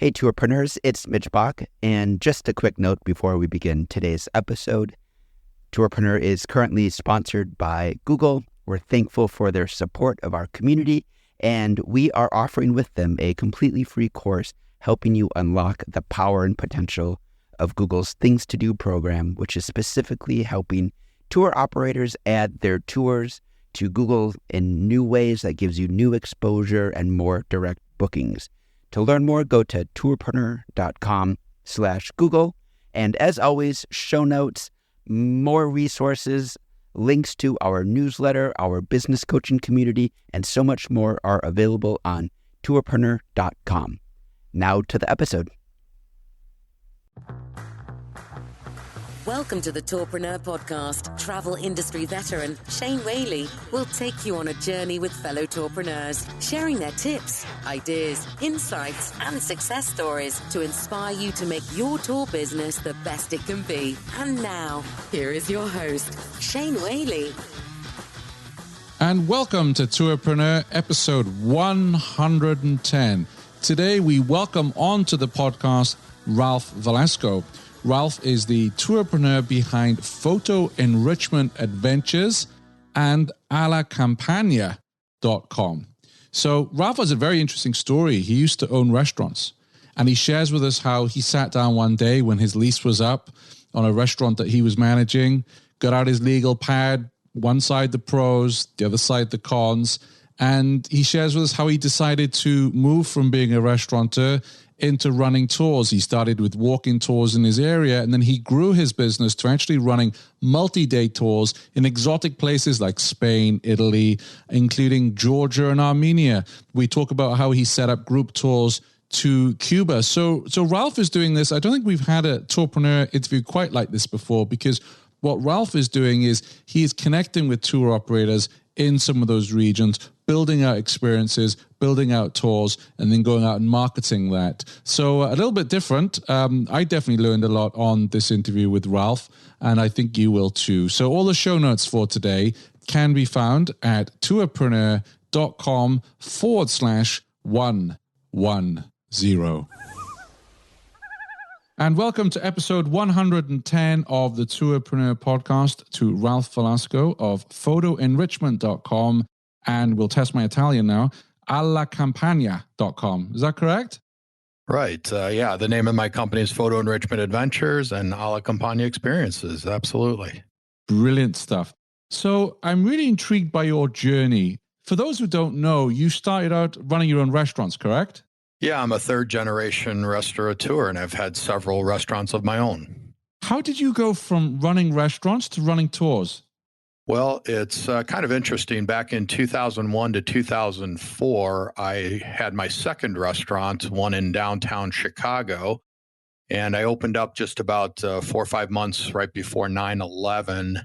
Hey, tourpreneurs, it's Mitch Bach, and just a quick note before we begin today's episode. Tourpreneur is currently sponsored by Google. We're thankful for their support of our community, and we are offering with them a completely free course helping you unlock the power and potential of Google's Things to Do program, which is specifically helping tour operators add their tours to Google in new ways that gives you new exposure and more direct bookings. To learn more, go to tourpreneur.com/Google. And as always, show notes, more resources, links to our newsletter, our business coaching community, and so much more are available on tourpreneur.com. Now to the episode. Welcome to the Tourpreneur Podcast. Travel industry veteran Shane Whaley will take you on a journey with fellow tourpreneurs, sharing their tips, ideas, insights, and success stories to inspire you to make your tour business the best it can be. And now, here is your host, Shane Whaley. And welcome to Tourpreneur episode 110. Today we welcome onto the podcast Ralph Velasco. Ralph is the tourpreneur behind PhotoEnrichment Adventures and Alla Campagna.com. So Ralph has a very interesting story. He used to own restaurants, and he shares with us how he sat down one day when his lease was up on a restaurant that he was managing, got out his legal pad, one side the pros, the other side the cons, and he shares with us how he decided to move from being a restaurateur into running tours. He started with walk-in tours in his area, and then he grew his business to actually running multi-day tours in exotic places like Spain, Italy, including Georgia and Armenia. We talk about how he set up group tours to Cuba. So Ralph is doing this. I don't think we've had a tourpreneur interview quite like this before, because what Ralph is doing is he is connecting with tour operators in some of those regions, building out experiences, building out tours, and then going out and marketing that. So a little bit different. I definitely learned a lot on this interview with Ralph, and I think you will too. So all the show notes for today can be found at tourpreneur.com/110. And welcome to episode 110 of the Tourpreneur podcast to Ralph Velasco of PhotoEnrichment.com. And we'll test my Italian now, allacampagna.com. Is that correct? Right. Yeah. The name of my company is PhotoEnrichment Adventures and Alla Campagna Experiences. Absolutely. Brilliant stuff. So I'm really intrigued by your journey. For those who don't know, you started out running your own restaurants, correct? Yeah, I'm a third-generation restaurateur, and I've had several restaurants of my own. How did you go from running restaurants to running tours? Well, it's kind of interesting. Back in 2001 to 2004, I had my second restaurant, one in downtown Chicago, and I opened up just about 4 or 5 months right before 9/11.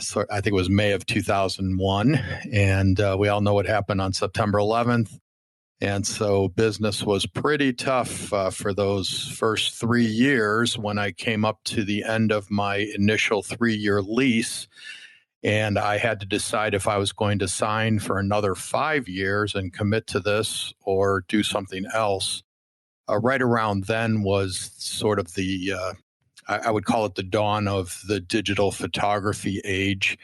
So I think it was May of 2001, and we all know what happened on September 11th. And so business was pretty tough for those first 3 years when I came up to the end of my initial 3-year lease. And I had to decide if I was going to sign for another 5 years and commit to this or do something else. Right around then was sort of the, I would call it the dawn of the digital photography age.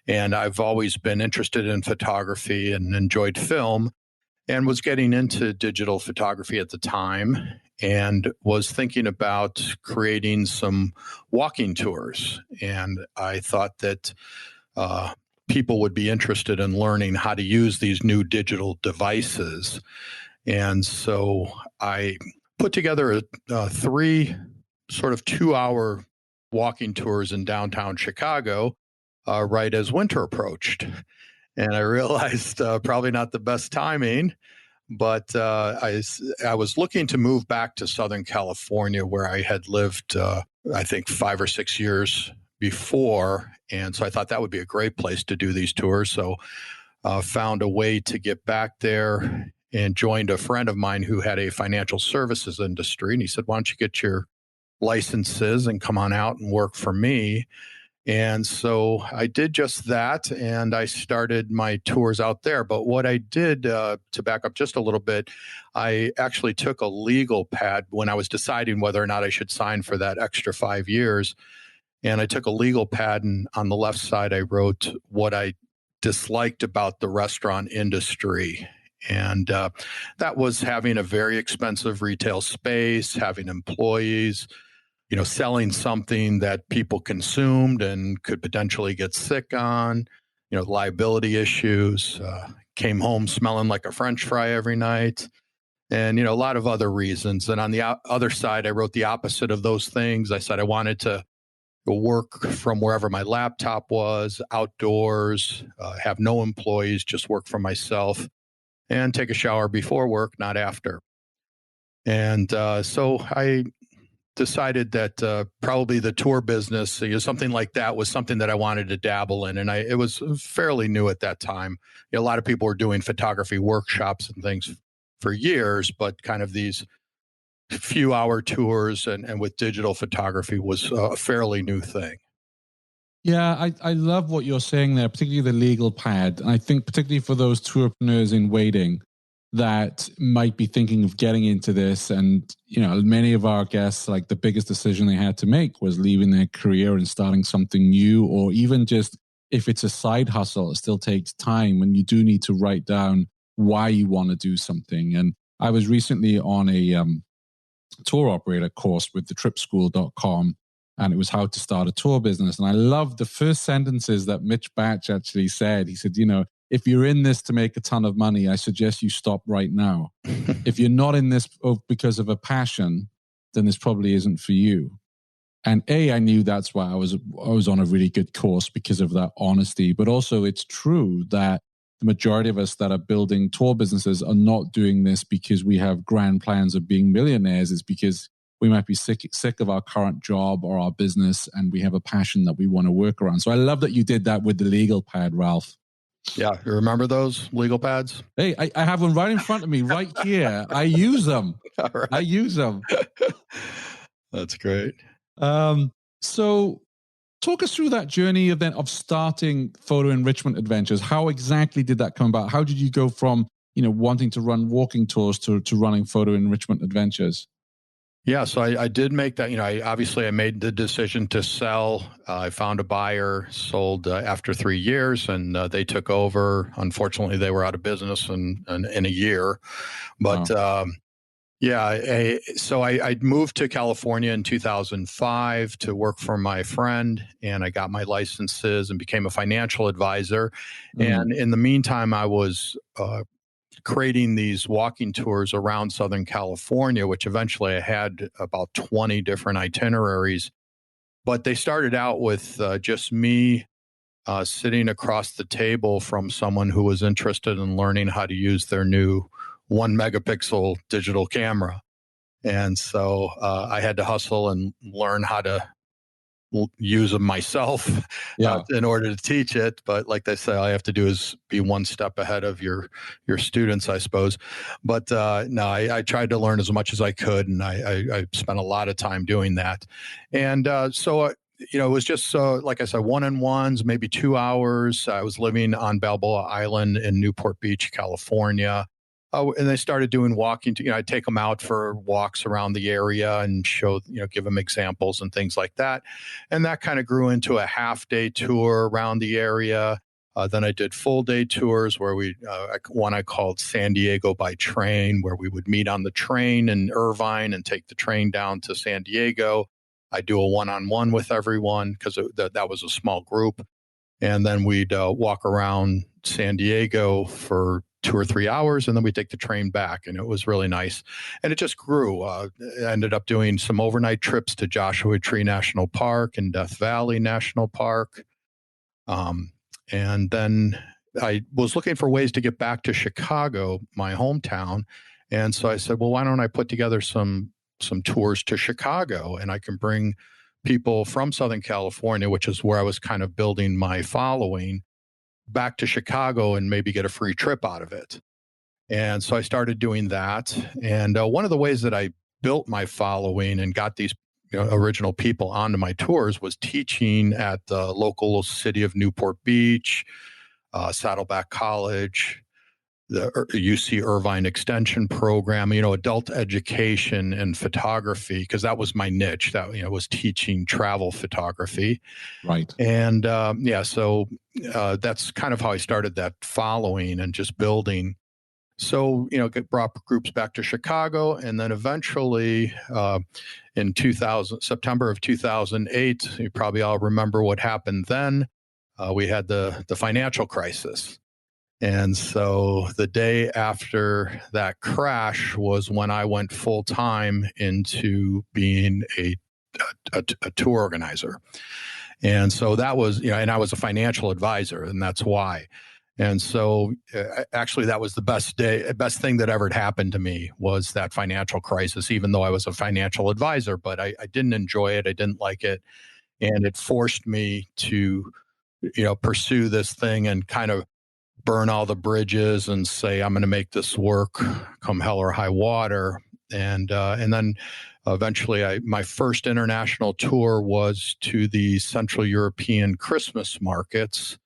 And I've always been interested in photography and enjoyed film, and was getting into digital photography at the time and was thinking about creating some walking tours. And I thought that people would be interested in learning how to use these new digital devices. And so I put together 3 sort of 2-hour walking tours in downtown Chicago right as winter approached. And I realized probably not the best timing, but I was looking to move back to Southern California, where I had lived, I think, 5 or 6 years before. And so I thought that would be a great place to do these tours. So found a way to get back there and joined a friend of mine who had a financial services industry. And he said, why don't you get your licenses and come on out and work for me? And so I did just that, and I started my tours out there. But what I did, to back up just a little bit, I actually took a legal pad when I was deciding whether or not I should sign for that extra 5 years. And I took a legal pad, and on the left side, I wrote what I disliked about the restaurant industry. And that was having a very expensive retail space, having employees, selling something that people consumed and could potentially get sick on, liability issues, came home smelling like a French fry every night, and, a lot of other reasons. And on the other side, I wrote the opposite of those things. I said I wanted to work from wherever my laptop was, outdoors, have no employees, just work for myself, and take a shower before work, not after. And so I decided that probably the tour business, something like that, was something that I wanted to dabble in. And it was fairly new at that time. A lot of people were doing photography workshops and things for years, but kind of these few hour tours and with digital photography was a fairly new thing. Yeah, I love what you're saying there, particularly the legal pad. And I think particularly for those tourpreneurs in waiting that might be thinking of getting into this. And, many of our guests, like the biggest decision they had to make was leaving their career and starting something new, or even just if it's a side hustle, it still takes time, and you do need to write down why you want to do something. And I was recently on a tour operator course with thetripschool.com, and it was how to start a tour business. And I love the first sentences that Mitch Batch actually said. He said, if you're in this to make a ton of money, I suggest you stop right now. If you're not in this because of a passion, then this probably isn't for you. And I knew that's why I was on a really good course, because of that honesty. But also it's true that the majority of us that are building tour businesses are not doing this because we have grand plans of being millionaires. It's because we might be sick of our current job or our business, and we have a passion that we want to work around. So I love that you did that with the legal pad, Ralph. Yeah, you remember those legal pads? Hey, I have one right in front of me, right here. I use them. All right. I use them. That's great. So talk us through that journey of starting Photo Enrichment Adventures. How exactly did that come about? How did you go from, wanting to run walking tours to running Photo Enrichment Adventures? Yeah, so I did make that, I made the decision to sell. I found a buyer, sold after 3 years, and they took over. Unfortunately, they were out of business in a year. But so I moved to California in 2005 to work for my friend, and I got my licenses and became a financial advisor. And in the meantime, I was creating these walking tours around Southern California, which eventually I had about 20 different itineraries. But they started out with just me sitting across the table from someone who was interested in learning how to use their new 1 megapixel digital camera. And so I had to hustle and learn how to use them myself in order to teach it. But like they say, all you have to do is be one step ahead of your students, I suppose. But no, I tried to learn as much as I could, and I spent a lot of time doing that. And so it was just, like I said, one-on-ones, maybe 2 hours. I was living on Balboa Island in Newport Beach, California. And they started doing walking. I'd take them out for walks around the area and show, give them examples and things like that. And that kind of grew into a half-day tour around the area. Then I did full-day tours where one I called San Diego by Train, where we would meet on the train in Irvine and take the train down to San Diego. I do a one-on-one with everyone because that was a small group. And then we'd walk around San Diego for 2 or 3 hours, and then we take the train back, and it was really nice. And it just grew. I ended up doing some overnight trips to Joshua Tree National Park and Death Valley National Park. And then I was looking for ways to get back to Chicago, my hometown. And so I said, well, why don't I put together some tours to Chicago, and I can bring people from Southern California, which is where I was kind of building my following, back to Chicago and maybe get a free trip out of it. And so I started doing that. And one of the ways that I built my following and got these original people onto my tours was teaching at the local city of Newport Beach, Saddleback College, the UC Irvine Extension Program, adult education and photography, because that was my niche. That was teaching travel photography. Right. And so that's kind of how I started that following and just building. So, brought groups back to Chicago, and then eventually in September of 2008, you probably all remember what happened then. We had the financial crisis. And so the day after that crash was when I went full time into being a tour organizer. And so that was, and I was a financial advisor, and that's why. And so actually that was the best thing that ever had happened to me was that financial crisis, even though I was a financial advisor, but I didn't enjoy it. I didn't like it. And it forced me to, pursue this thing and kind of burn all the bridges and say, I'm going to make this work come hell or high water. And then eventually my first international tour was to the Central European Christmas markets.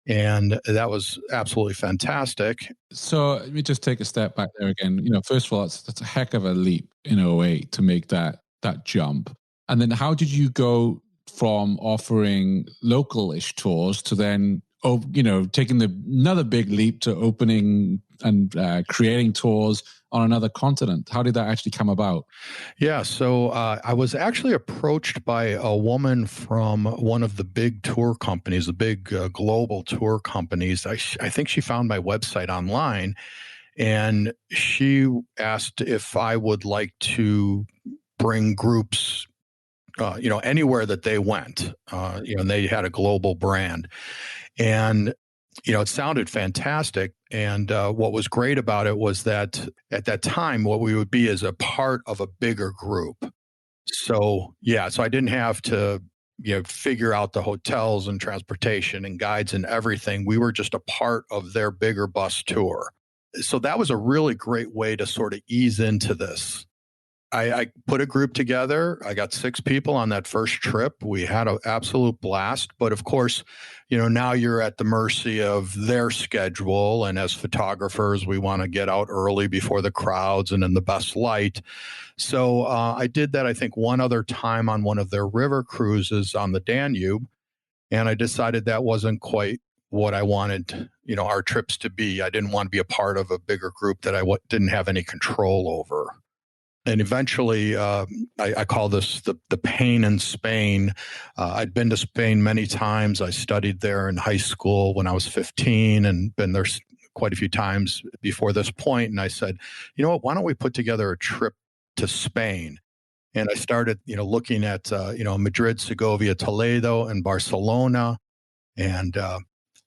And that was absolutely fantastic. So let me just take a step back there again. First of all, that's a heck of a leap in '08 to make that jump. And then how did you go from offering local-ish tours to then, taking another big leap to opening and creating tours on another continent? How did that actually come about? Yeah, so I was actually approached by a woman from one of the big tour companies, the big global tour companies. I think she found my website online, and she asked if I would like to bring groups, anywhere that they went, and they had a global brand. And it sounded fantastic. And what was great about it was that at that time, what we would be is a part of a bigger group. So I didn't have to, figure out the hotels and transportation and guides and everything. We were just a part of their bigger bus tour. So that was a really great way to sort of ease into this. I put a group together. I got 6 people on that first trip. We had an absolute blast. But of course, now you're at the mercy of their schedule. And as photographers, we want to get out early before the crowds and in the best light. So I did that, I think, one other time on one of their river cruises on the Danube. And I decided that wasn't quite what I wanted, our trips to be. I didn't want to be a part of a bigger group that I didn't have any control over. And eventually, I call this the pain in Spain. I'd been to Spain many times. I studied there in high school when I was 15 and been there quite a few times before this point. And I said, you know what, why don't we put together a trip to Spain? And I started, looking at, Madrid, Segovia, Toledo, and Barcelona. And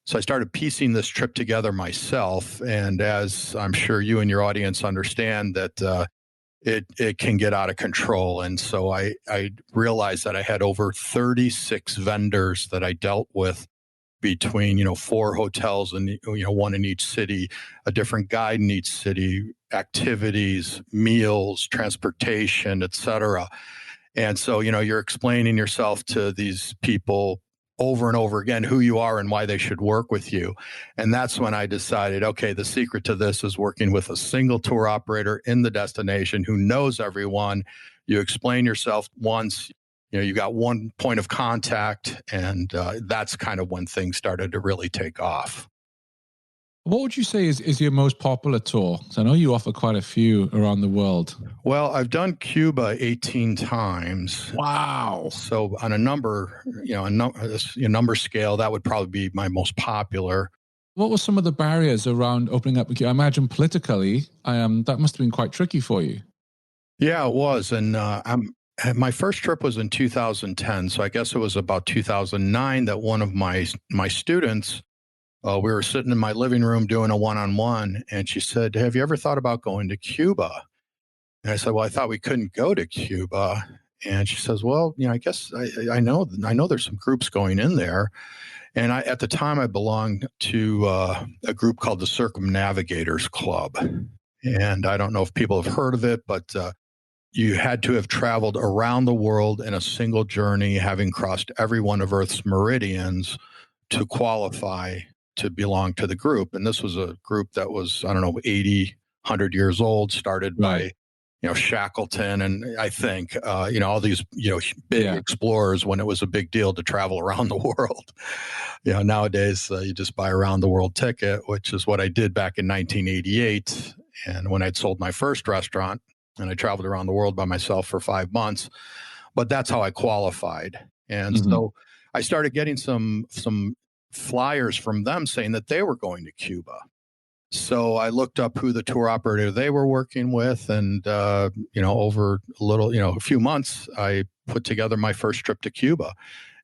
so I started piecing this trip together myself. And as I'm sure you and your audience understand that it can get out of control. And so I realized that I had over 36 vendors that I dealt with between, 4 hotels and, one in each city, a different guide in each city, activities, meals, transportation, et cetera. And so, you're explaining yourself to these people over and over again who you are and why they should work with you. And that's when I decided, okay, the secret to this is working with a single tour operator in the destination who knows everyone. You explain yourself once, you got one point of contact, and that's kind of when things started to really take off. What would you say is your most popular tour? So I know you offer quite a few around the world. Well, I've done Cuba 18 times. Wow. So on a number, a number scale, that would probably be my most popular. What were some of the barriers around opening up? I imagine politically, that must have been quite tricky for you. Yeah, it was. And my first trip was in 2010. So I guess it was about 2009 that one of my students, we were sitting in my living room doing a one-on-one, and she said, have you ever thought about going to Cuba? And I said, well, I thought we couldn't go to Cuba. And she says, well, I guess I know there's some groups going in there. And at the time, I belonged to a group called the Circumnavigators Club. And I don't know if people have heard of it, but you had to have traveled around the world in a single journey, having crossed every one of Earth's meridians to qualify to belong to the group. And this was a group that was, I don't know, 80, 100 years old, started by, Shackleton. And I think, all these, big explorers when it was a big deal to travel around the world. Nowadays you just buy a round the world ticket, which is what I did back in 1988. And when I'd sold my first restaurant, and I traveled around the world by myself for 5 months, but that's how I qualified. And so I started getting some flyers from them saying that they were going to Cuba. So I looked up who the tour operator they were working with, and over a few months, I put together my first trip to Cuba,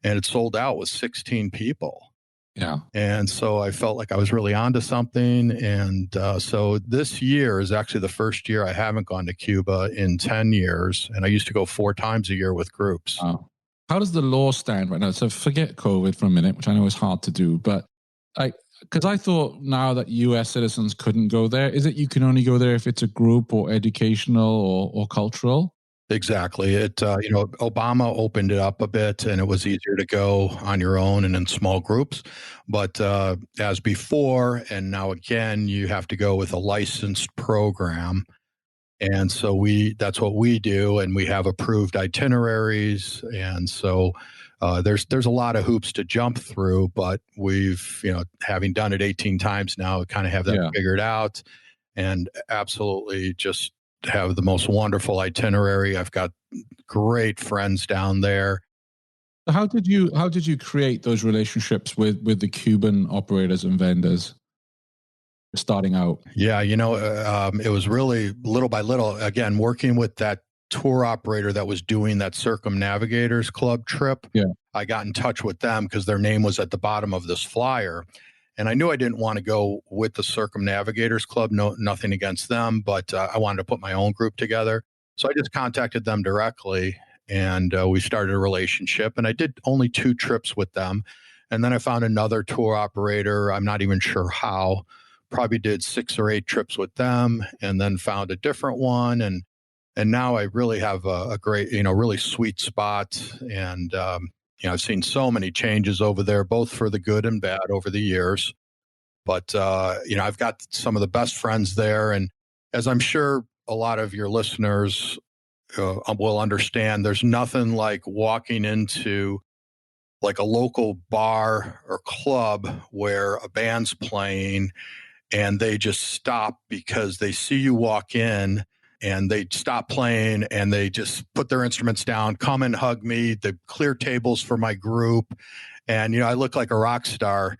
and it sold out with 16 people. Yeah. And so I felt like I was really onto something. And so this year is actually the first year I haven't gone to Cuba in 10 years. And I used to go 4 times a year with groups. Wow. How does the law stand right now? So forget COVID for a minute, which I know is hard to do, but because I thought now that US citizens couldn't go there, is it you can only go there if it's a group or educational or cultural? Exactly. Obama opened it up a bit, and it was easier to go on your own and in small groups. But as before, and now again, you have to go with a licensed program. And so that's what we do, and we have approved itineraries. And so there's a lot of hoops to jump through, but we've, having done it 18 times now, kind of have that figured out, and absolutely just have the most wonderful itinerary. I've got great friends down there. How did you create those relationships with the Cuban operators and vendors starting out? Yeah, it was really little by little, again, working with that tour operator that was doing that Circumnavigators Club trip. Yeah. I got in touch with them because their name was at the bottom of this flyer. And I knew I didn't want to go with the Circumnavigators Club. No, nothing against them, but I wanted to put my own group together. So I just contacted them directly, and we started a relationship. And I did only 2 trips with them. And then I found another tour operator. I'm not even sure how. Probably did 6 or 8 trips with them, and then found a different one. And now I really have a great, really sweet spot. And I've seen so many changes over there, both for the good and bad over the years. But, I've got some of the best friends there. And as I'm sure a lot of your listeners will understand, there's nothing like walking into like a local bar or club where a band's playing and they just stop because they see you walk in, and they stop playing and they just put their instruments down, come and hug me. They clear tables for my group. And, I look like a rock star,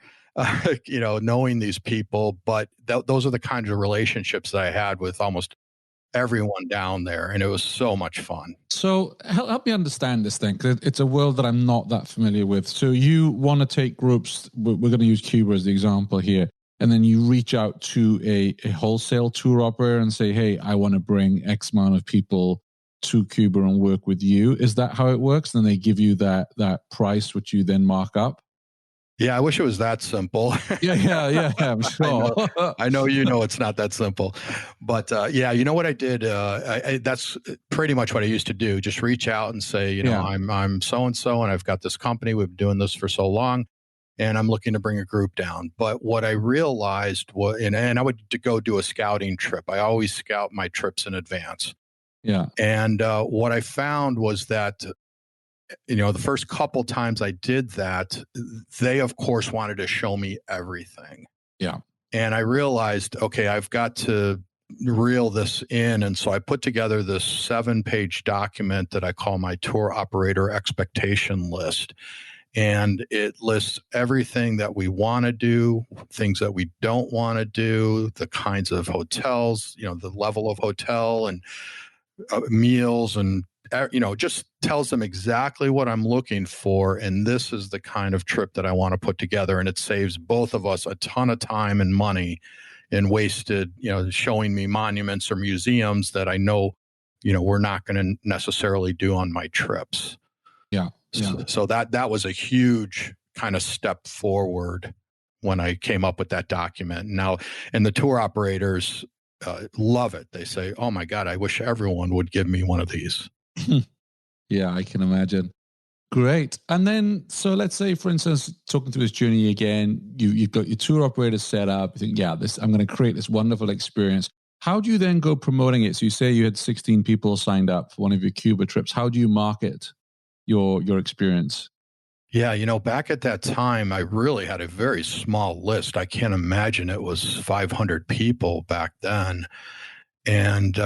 knowing these people. But those are the kinds of relationships that I had with almost everyone down there. And it was so much fun. So help me understand this thing, because it's a world that I'm not that familiar with. So you want to take groups, we're going to use Cuba as the example here. And then you reach out to a wholesale tour operator and say, hey, I want to bring X amount of people to Cuba and work with you. Is that how it works? And then they give you that price, which you then mark up? Yeah, I wish it was that simple. Yeah, I'm sure. I know it's not that simple. But you know what I did? That's pretty much what I used to do. Just reach out and say, I'm so-and-so, and I've got this company. We've been doing this for so long, and I'm looking to bring a group down. But what I realized was, and I would go do a scouting trip. I always scout my trips in advance. Yeah. And what I found was that, the first couple times I did that, they, of course, wanted to show me everything. Yeah. And I realized, okay, I've got to reel this in. And so I put together this 7-page document that I call my tour operator expectation list. And it lists everything that we want to do, things that we don't want to do, the kinds of hotels, the level of hotel and meals, and, just tells them exactly what I'm looking for. And this is the kind of trip that I want to put together. And it saves both of us a ton of time and money and wasted, showing me monuments or museums that I know, we're not going to necessarily do on my trips. Yeah. So that was a huge kind of step forward when I came up with that document. Now, and the tour operators, love it. They say, "Oh my God, I wish everyone would give me one of these." Yeah, I can imagine. Great. And then, so let's say, for instance, talking through this journey again, you've got your tour operator set up. You think, yeah, I'm going to create this wonderful experience. How do you then go promoting it? So you say you had 16 people signed up for one of your Cuba trips. How do you market your experience? Yeah, back at that time, I really had a very small list. I can't imagine it was 500 people back then. And,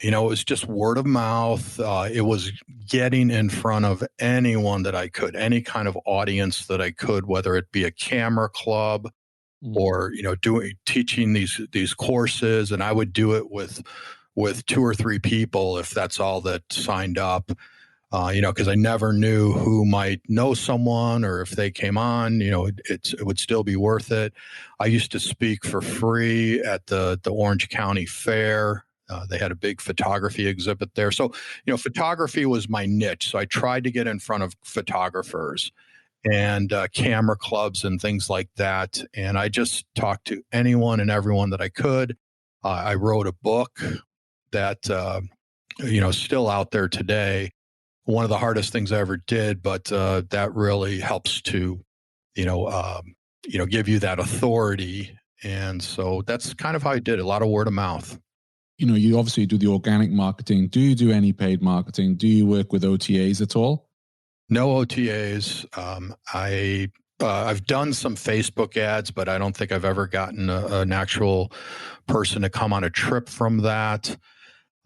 it was just word of mouth. It was getting in front of anyone that I could, any kind of audience that I could, whether it be a camera club or, teaching these courses. And I would do it with 2 or 3 people if that's all that signed up. Because I never knew who might know someone, or if they came on, it would still be worth it. I used to speak for free at the Orange County Fair. They had a big photography exhibit there. So, photography was my niche. So I tried to get in front of photographers and camera clubs and things like that. And I just talked to anyone and everyone that I could. I wrote a book that, still out there today. One of the hardest things I ever did, but that really helps to, give you that authority. And so that's kind of how I did it. A lot of word of mouth. You obviously do the organic marketing. Do you do any paid marketing? Do you work with OTAs at all? No OTAs. I've done some Facebook ads, but I don't think I've ever gotten an actual person to come on a trip from that.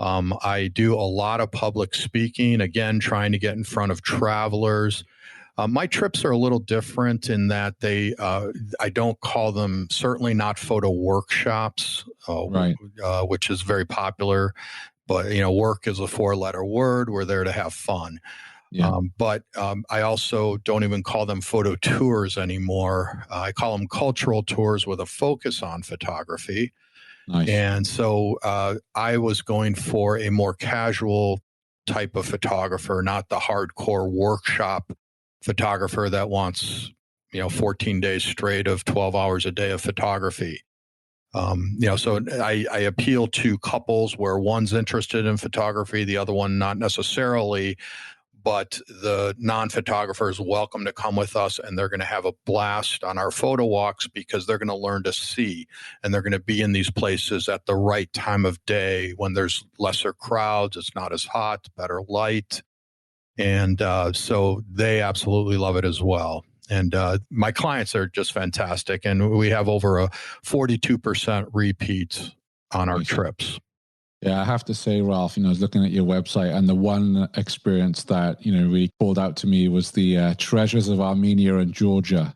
I do a lot of public speaking, again, trying to get in front of travelers. My trips are a little different in that I don't call them, certainly not photo workshops, right. Which is very popular. But, work is a 4-letter word. We're there to have fun. Yeah. But I also don't even call them photo tours anymore. I call them cultural tours with a focus on photography. Nice. And so I was going for a more casual type of photographer, not the hardcore workshop photographer that wants, 14 days straight of 12 hours a day of photography. So I appeal to couples where one's interested in photography, the other one not necessarily. But the non-photographer is welcome to come with us, and they're going to have a blast on our photo walks because they're going to learn to see, and they're going to be in these places at the right time of day when there's lesser crowds, it's not as hot, better light. And so they absolutely love it as well. And my clients are just fantastic. And we have over a 42% repeat on our trips. Yeah, I have to say, Ralph, I was looking at your website, and the one experience that, really called out to me was the treasures of Armenia and Georgia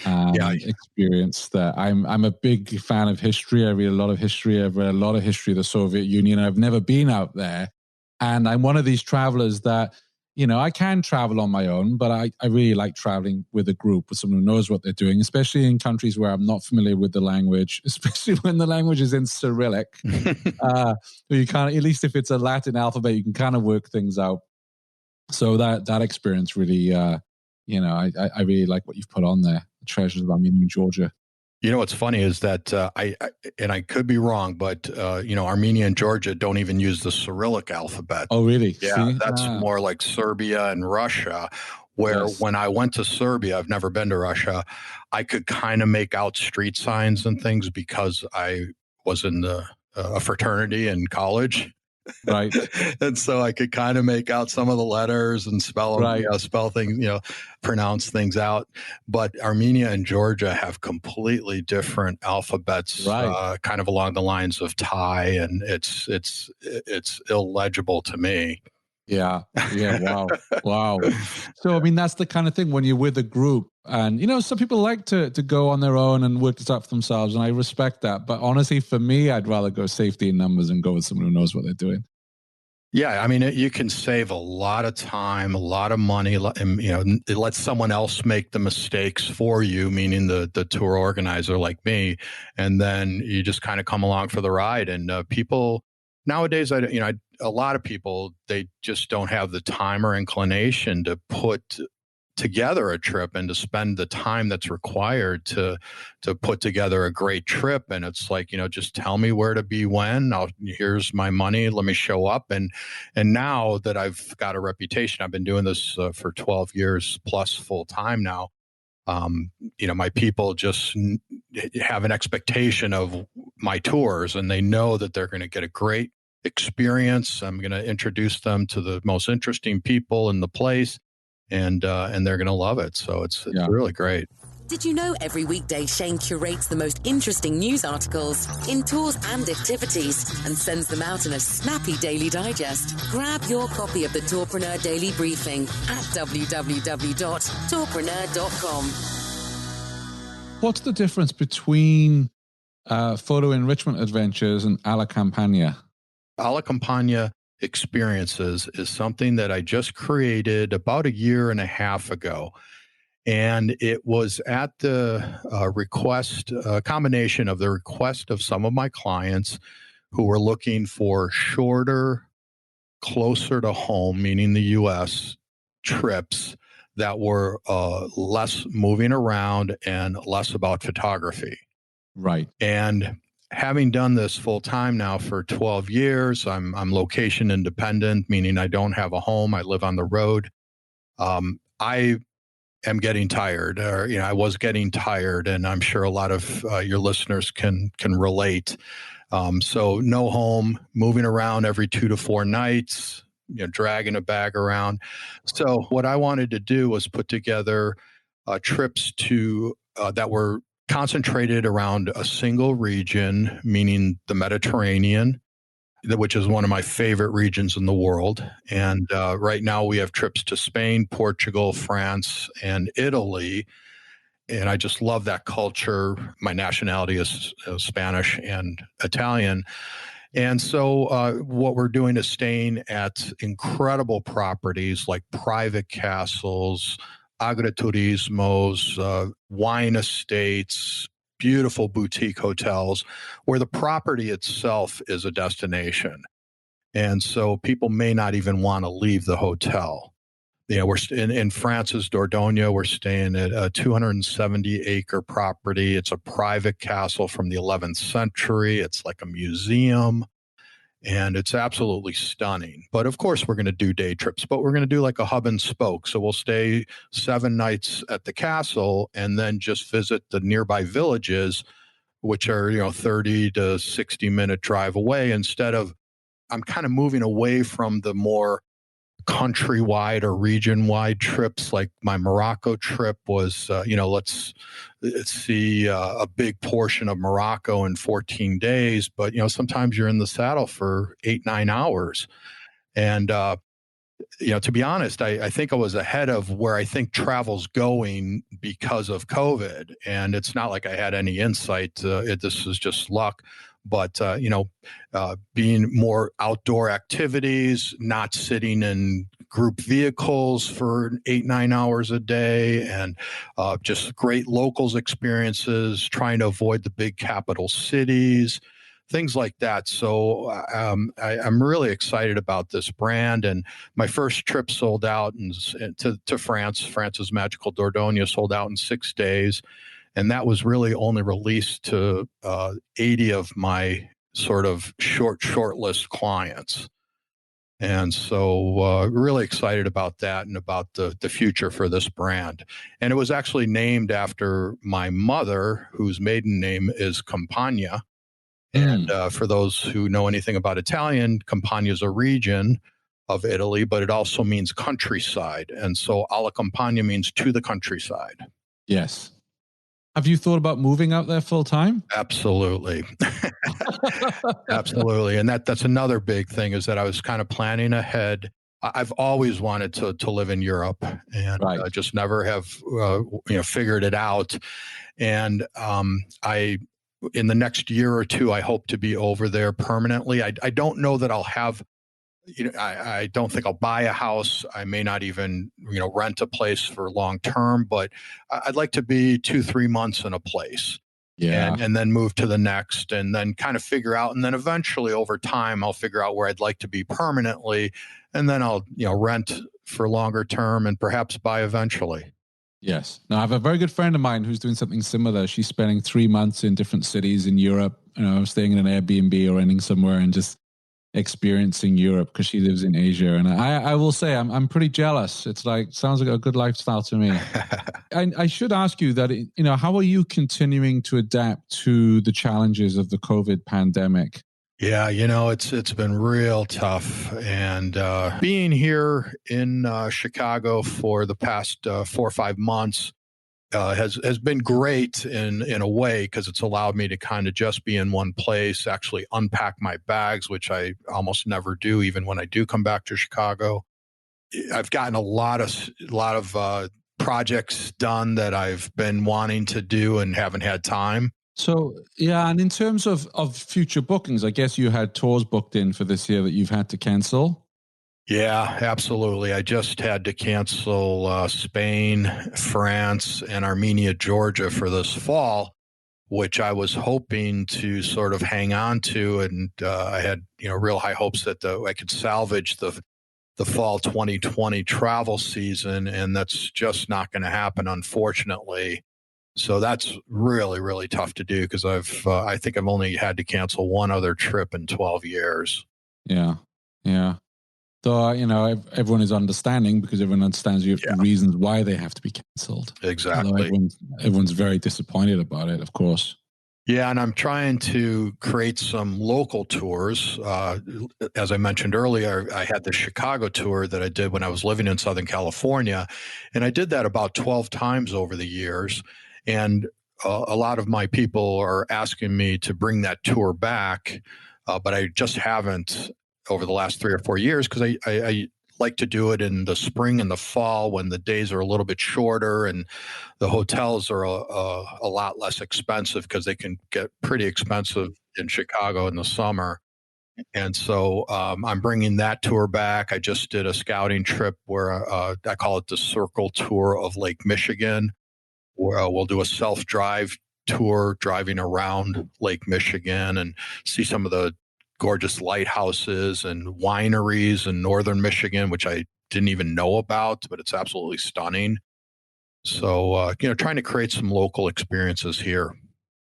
experience. That I'm a big fan of history. I read a lot of history. I've read a lot of history of the Soviet Union. I've never been out there. And I'm one of these travelers that, I can travel on my own, but I really like traveling with a group, with someone who knows what they're doing, especially in countries where I'm not familiar with the language, especially when the language is in Cyrillic. You can't, at least if it's a Latin alphabet, you can kind of work things out. So that experience really, I really like what you've put on there, the treasures of Armenia and Georgia. What's funny is that I could be wrong, but Armenia and Georgia don't even use the Cyrillic alphabet. Oh, really? Yeah, that's more like Serbia and Russia. Where when I went to Serbia, I've never been to Russia, I could kind of make out street signs and things because I was in a fraternity in college. Right. And so I could kind of make out some of the letters and spell things, pronounce things out. But Armenia and Georgia have completely different alphabets, kind of along the lines of Thai, and it's illegible to me. Yeah. Wow. So, that's the kind of thing when you're with a group, and, some people like to go on their own and work this out for themselves, and I respect that. But honestly, for me, I'd rather go safety in numbers and go with someone who knows what they're doing. Yeah, you can save a lot of time, a lot of money, and, it lets someone else make the mistakes for you, meaning the tour organizer like me, and then you just kind of come along for the ride. And people nowadays, a lot of people, they just don't have the time or inclination to put together a trip and to spend the time that's required to put together a great trip. And it's like, just tell me where to be when. Here's my money. Let me show up. And now that I've got a reputation, I've been doing this for 12 years plus full time now. My people just have an expectation of my tours, and they know that they're going to get a great experience. I'm going to introduce them to the most interesting people in the place, and they're going to love it. So it's really great. Did you know every weekday Shane curates the most interesting news articles in tours and activities and sends them out in a snappy daily digest? Grab your copy of the Tourpreneur Daily Briefing at www.tourpreneur.com. What's the difference between PhotoEnrichment Adventures and Alla Campagna? Alla Campagna Experiences is something that I just created about a year and a half ago. And it was at the combination of the request of some of my clients who were looking for shorter, closer to home, meaning the U.S., trips that were less moving around and less about photography. Right. And having done this full time now for 12 years, I'm location independent, meaning I don't have a home. I live on the road. I am getting tired, or I was getting tired, and I'm sure a lot of your listeners can relate. So no home, moving around every 2 to 4 nights, dragging a bag around. So what I wanted to do was put together trips to that were concentrated around a single region, meaning the Mediterranean, which is one of my favorite regions in the world. And right now we have trips to Spain, Portugal, France, and Italy. And I just love that culture. My nationality is Spanish and Italian. And so what we're doing is staying at incredible properties like private castles, agriturismos, wine estates, beautiful boutique hotels where the property itself is a destination. And so people may not even want to leave the hotel. We're in France's Dordogne, we're staying at a 270-acre property. It's a private castle from the 11th century. It's like a museum. And it's absolutely stunning. But of course, we're going to do day trips, but we're going to do like a hub and spoke. So we'll stay 7 nights at the castle and then just visit the nearby villages, which are, 30 to 60-minute drive away. Instead of, I'm kind of moving away from the more countrywide or region-wide trips. Like my Morocco trip was, let's see a big portion of Morocco in 14 days. But, sometimes you're in the saddle for 8-9 hours. And, to be honest, I think I was ahead of where I think travel's going because of COVID. And it's not like I had any insight. This was just luck. But, being more outdoor activities, not sitting in group vehicles for 8-9 hours a day, and just great locals experiences, trying to avoid the big capital cities, things like that. So I'm really excited about this brand. And my first trip sold out to France. France's magical Dordogne sold out in 6 days. And that was really only released to 80 of my sort of short list clients. And so really excited about that and about the future for this brand. And it was actually named after my mother, whose maiden name is Campagna. And for those who know anything about Italian, Campagna is a region of Italy, but it also means countryside. And so Alla Campagna means to the countryside. Yes. Have you thought about moving out there full time? Absolutely. Absolutely. And that's another big thing, is that I was kind of planning ahead. I've always wanted to live in Europe, and just never have figured it out. And in the next year or two, I hope to be over there permanently. I don't know that I'll have, I don't think I'll buy a house. I may not even, rent a place for long term, but I'd like to be 2-3 months in a place. Yeah. And then move to the next, and then kind of figure out. And then eventually over time, I'll figure out where I'd like to be permanently. And then I'll, rent for longer term and perhaps buy eventually. Yes. Now, I have a very good friend of mine who's doing something similar. She's spending 3 months in different cities in Europe, staying in an Airbnb or renting somewhere and just experiencing Europe because she lives in Asia. And I will say I'm pretty jealous. It's like, sounds like a good lifestyle to me. I should ask you that, how are you continuing to adapt to the challenges of the COVID pandemic? Yeah, it's been real tough. And being here in Chicago for the past 4 or 5 months has been great in a way, because it's allowed me to kind of just be in one place, actually unpack my bags, which I almost never do, even when I do come back to Chicago. I've gotten a lot of projects done that I've been wanting to do and haven't had time. So, yeah, and in terms of future bookings, I guess you had tours booked in for this year that you've had to cancel? Yeah, absolutely. I just had to cancel Spain, France, and Armenia, Georgia for this fall, which I was hoping to sort of hang on to. And I had, real high hopes that I could salvage the fall 2020 travel season, and that's just not going to happen, unfortunately. So that's really, really tough to do, because I think I've only had to cancel one other trip in 12 years. Yeah. Though, everyone is understanding, because everyone understands the reasons why they have to be canceled. Exactly. Everyone's very disappointed about it, of course. Yeah, and I'm trying to create some local tours. As I mentioned earlier, I had the Chicago tour that I did when I was living in Southern California, and I did that about 12 times over the years. And a lot of my people are asking me to bring that tour back, but I just haven't over the last 3 or 4 years, because I like to do it in the spring and the fall when the days are a little bit shorter and the hotels are a lot less expensive, because they can get pretty expensive in Chicago in the summer. And so I'm bringing that tour back. I just did a scouting trip where I call it the Circle Tour of Lake Michigan, where we'll do a self-drive tour driving around Lake Michigan and see some of the gorgeous lighthouses and wineries in northern Michigan, which I didn't even know about, but it's absolutely stunning. So, trying to create some local experiences here.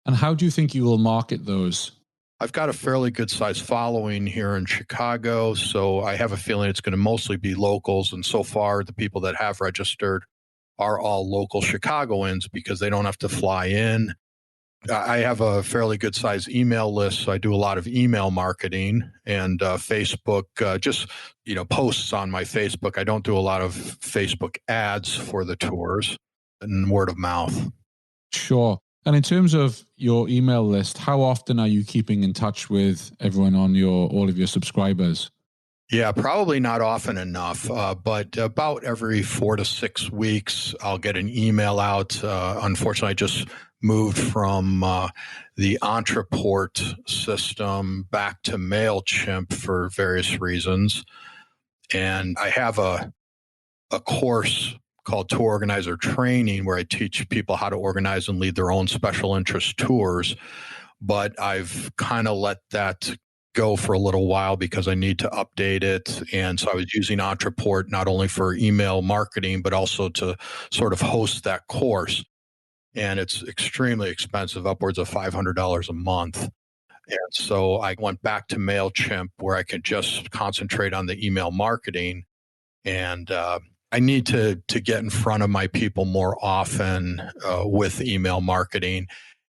And how do you think you will market those? I've got a fairly good sized following here in Chicago, so I have a feeling it's going to mostly be locals. And so far, the people that have registered are all local Chicagoans, because they don't have to fly in. I have a fairly good size email list, so I do a lot of email marketing and Facebook, just posts on my Facebook. I don't do a lot of Facebook ads for the tours, and word of mouth. Sure. And in terms of your email list, how often are you keeping in touch with everyone on all of your subscribers? Yeah, probably not often enough, but about every 4 to 6 weeks, I'll get an email out. Unfortunately, I just moved from the Entreport system back to MailChimp for various reasons. And I have a course called Tour Organizer Training, where I teach people how to organize and lead their own special interest tours. But I've kind of let that go for a little while because I need to update it. And so I was using Entreport not only for email marketing, but also to sort of host that course. And it's extremely expensive, upwards of $500 a month. And so I went back to MailChimp, where I could just concentrate on the email marketing. And I need to get in front of my people more often with email marketing.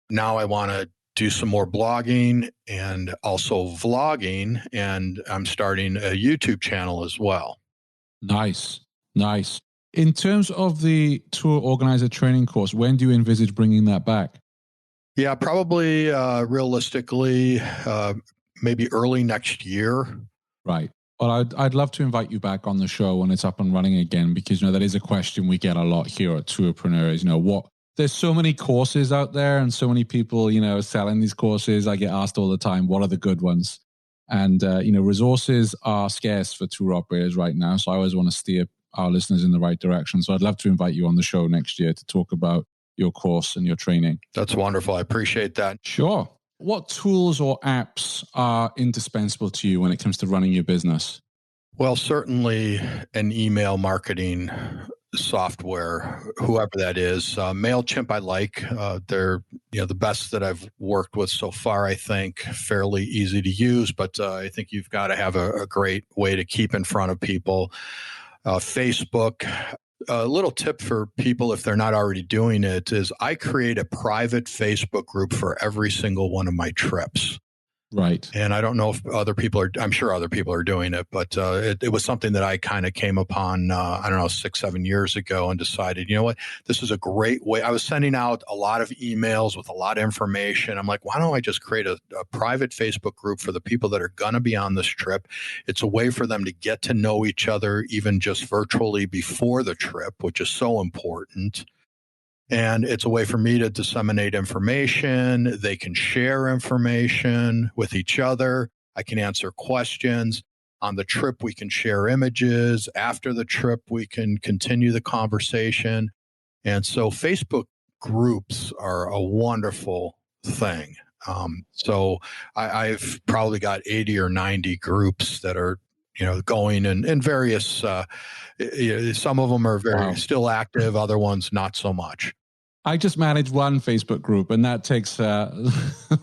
Now I want to do some more blogging and also vlogging, and I'm starting a YouTube channel as well. Nice. In terms of the tour organizer training course, when do you envisage bringing that back? Yeah, probably realistically, maybe early next year. Right. Well, I'd love to invite you back on the show when it's up and running again, because that is a question we get a lot here at Tourpreneur. There's so many courses out there and so many people, selling these courses. I get asked all the time, what are the good ones? And, resources are scarce for tour operators right now. So I always want to steer our listeners in the right direction. So I'd love to invite you on the show next year to talk about your course and your training. That's wonderful. I appreciate that. Sure. What tools or apps are indispensable to you when it comes to running your business? Well, certainly an email marketing software, whoever that is. MailChimp, I like. They're the best that I've worked with so far. I think fairly easy to use, but I think you've got to have a great way to keep in front of people. Facebook. A little tip for people if they're not already doing it is I create a private Facebook group for every single one of my trips. Right. And I don't know if I'm sure other people are doing it, but it was something that I kind of came upon, 6-7 years ago and decided, you know what, this is a great way. I was sending out a lot of emails with a lot of information. I'm like, why don't I just create a private Facebook group for the people that are going to be on this trip? It's a way for them to get to know each other, even just virtually before the trip, which is so important. And it's a way for me to disseminate information. They can share information with each other. I can answer questions. On the trip, we can share images. After the trip, we can continue the conversation. And so Facebook groups are a wonderful thing. So I've probably got 80 or 90 groups that are going in various, some of them are very still active, other ones not so much. I just manage one Facebook group, and that takes a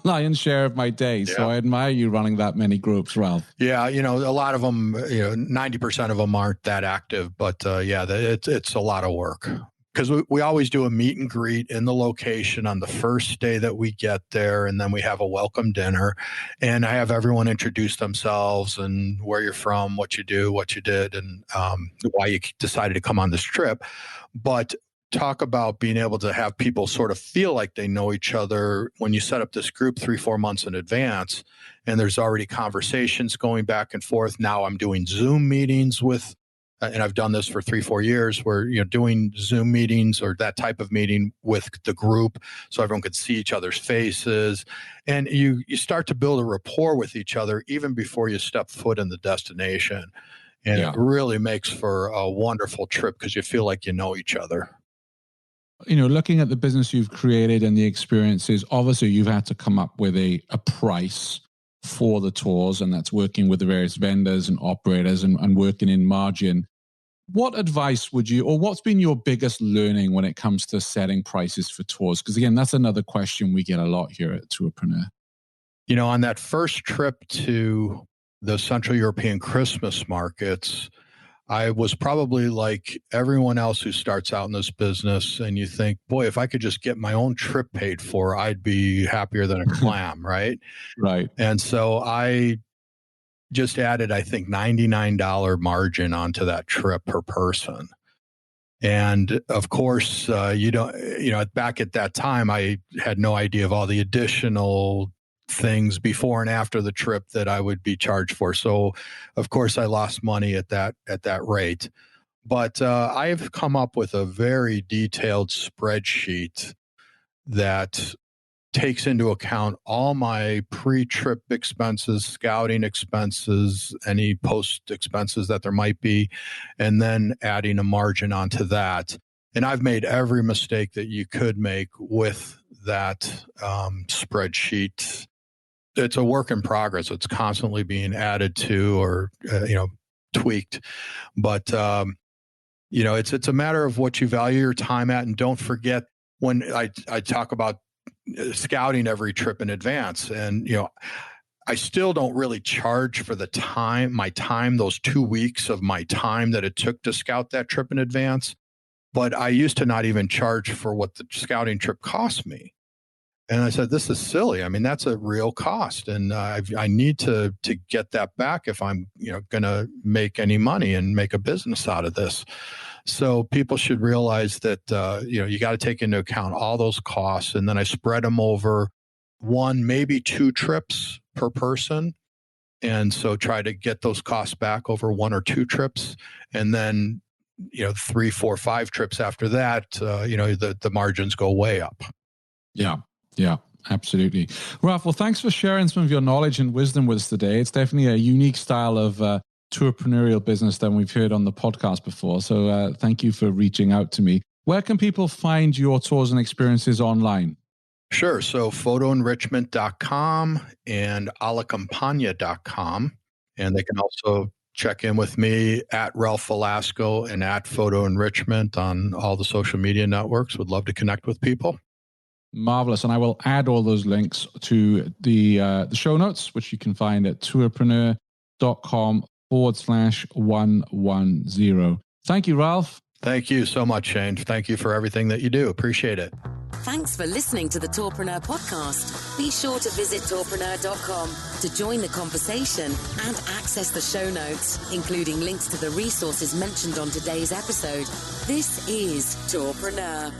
lion's share of my day. Yeah. So I admire you running that many groups, Ralph. Yeah, a lot of them, 90% of them aren't that active, but it's a lot of work. Because we always do a meet and greet in the location on the first day that we get there, and then we have a welcome dinner, and I have everyone introduce themselves and where you're from, what you do, what you did, and why you decided to come on this trip. But talk about being able to have people sort of feel like they know each other when you set up this group 3-4 months in advance, and there's already conversations going back and forth. Now I'm doing Zoom meetings with. And I've done this for 3-4 years where, doing Zoom meetings or that type of meeting with the group so everyone could see each other's faces. And you start to build a rapport with each other even before you step foot in the destination. And It really makes for a wonderful trip because you feel like you know each other. Looking at the business you've created and the experiences, obviously you've had to come up with a price for the tours, and that's working with the various vendors and operators and working in margin. What advice would you, or what's been your biggest learning when it comes to setting prices for tours? Because again, that's another question we get a lot here at Tourpreneur. On that first trip to the Central European Christmas markets, I was probably like everyone else who starts out in this business, and you think, boy, if I could just get my own trip paid for, I'd be happier than a clam, right? Right. And so I just added, I think, $99 margin onto that trip per person. And of course, back at that time, I had no idea of all the additional things before and after the trip that I would be charged for. So of course I lost money at that rate. But I've come up with a very detailed spreadsheet that takes into account all my pre-trip expenses, scouting expenses, any post expenses that there might be, and then adding a margin onto that. And I've made every mistake that you could make with that spreadsheet. It's a work in progress. It's constantly being added to or, tweaked. But, it's a matter of what you value your time at. And don't forget when I talk about scouting every trip in advance. And, I still don't really charge for my time, those 2 weeks of my time that it took to scout that trip in advance. But I used to not even charge for what the scouting trip cost me. And I said, this is silly. I mean, that's a real cost. And I need to get that back if I'm, going to make any money and make a business out of this. So people should realize that, you got to take into account all those costs. And then I spread them over 1, maybe 2 trips per person. And so try to get those costs back over 1 or 2 trips. And then, 3, 4, 5 trips after that, the margins go way up. Yeah, absolutely. Ralph, well, thanks for sharing some of your knowledge and wisdom with us today. It's definitely a unique style of tourpreneurial business than we've heard on the podcast before. So thank you for reaching out to me. Where can people find your tours and experiences online? Sure. So PhotoEnrichment.com and AllaCampagna.com. And they can also check in with me at Ralph Velasco and at PhotoEnrichment on all the social media networks. Would love to connect with people. Marvelous. And I will add all those links to the show notes, which you can find at tourpreneur.com/110. Thank you, Ralph. Thank you so much, Shane. Thank you for everything that you do. Appreciate it. Thanks for listening to the Tourpreneur podcast. Be sure to visit tourpreneur.com to join the conversation and access the show notes, including links to the resources mentioned on today's episode. This is Tourpreneur.